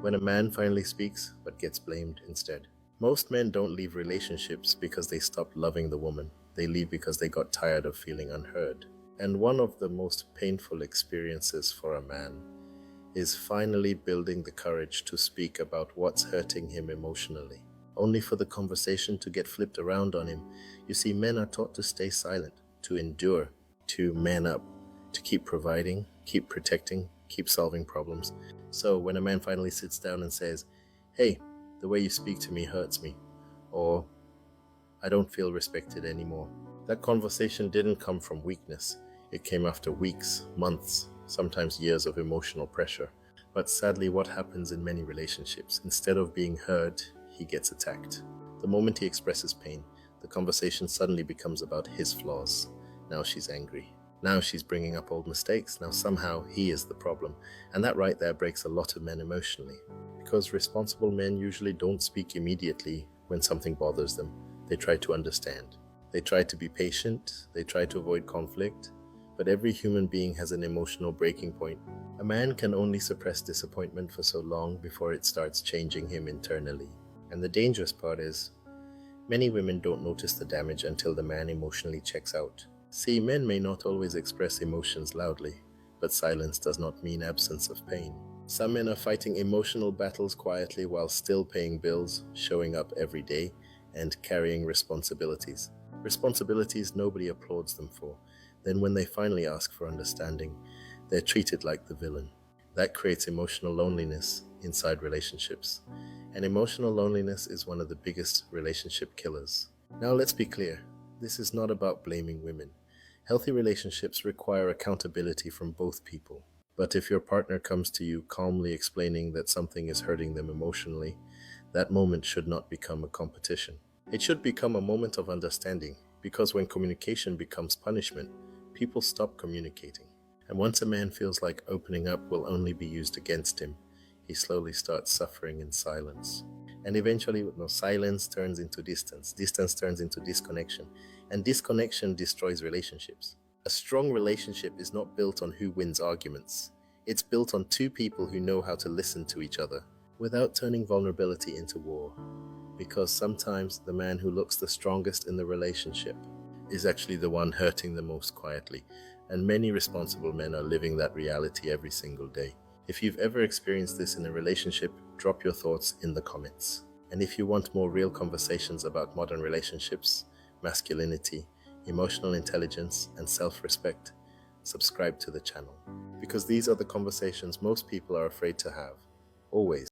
When a man finally speaks but gets blamed instead. Most men don't leave relationships because they stopped loving the woman. They leave because they got tired of feeling unheard. And one of the most painful experiences for a man is finally building the courage to speak about what's hurting him emotionally, only for the conversation to get flipped around on him. You see, men are taught to stay silent, to endure, to man up, to keep providing, keep protecting, keep solving problems. So when a man finally sits down and says, "Hey, the way you speak to me hurts me," or "I don't feel respected anymore," that conversation didn't come from weakness. It came after weeks, months, sometimes years of emotional pressure. But sadly, what happens in many relationships, instead of being heard, he gets attacked. The moment he expresses pain, the conversation suddenly becomes about his flaws. Now she's angry. Now she's bringing up old mistakes. Now somehow he is the problem. And that right there breaks a lot of men emotionally. Because responsible men usually don't speak immediately when something bothers them. They try to understand. They try to be patient. They try to avoid conflict. But every human being has an emotional breaking point. A man can only suppress disappointment for so long before it starts changing him internally. And the dangerous part is, many women don't notice the damage until the man emotionally checks out. See, men may not always express emotions loudly, but silence does not mean absence of pain. Some men are fighting emotional battles quietly while still paying bills, showing up every day, and carrying responsibilities. Responsibilities nobody applauds them for. Then when they finally ask for understanding, they're treated like the villain. That creates emotional loneliness inside relationships. And emotional loneliness is one of the biggest relationship killers. Now let's be clear, this is not about blaming women. Healthy relationships require accountability from both people. But if your partner comes to you calmly explaining that something is hurting them emotionally, that moment should not become a competition. It should become a moment of understanding, because when communication becomes punishment, people stop communicating. And once a man feels like opening up will only be used against him, he slowly starts suffering in silence. And eventually, silence turns into distance. Distance turns into disconnection. And disconnection destroys relationships. A strong relationship is not built on who wins arguments. It's built on two people who know how to listen to each other without turning vulnerability into war. Because sometimes the man who looks the strongest in the relationship is actually the one hurting the most quietly. And many responsible men are living that reality every single day. If you've ever experienced this in a relationship, drop your thoughts in the comments. And if you want more real conversations about modern relationships, masculinity, emotional intelligence, and self-respect, subscribe to the channel. Because these are the conversations most people are afraid to have. Always.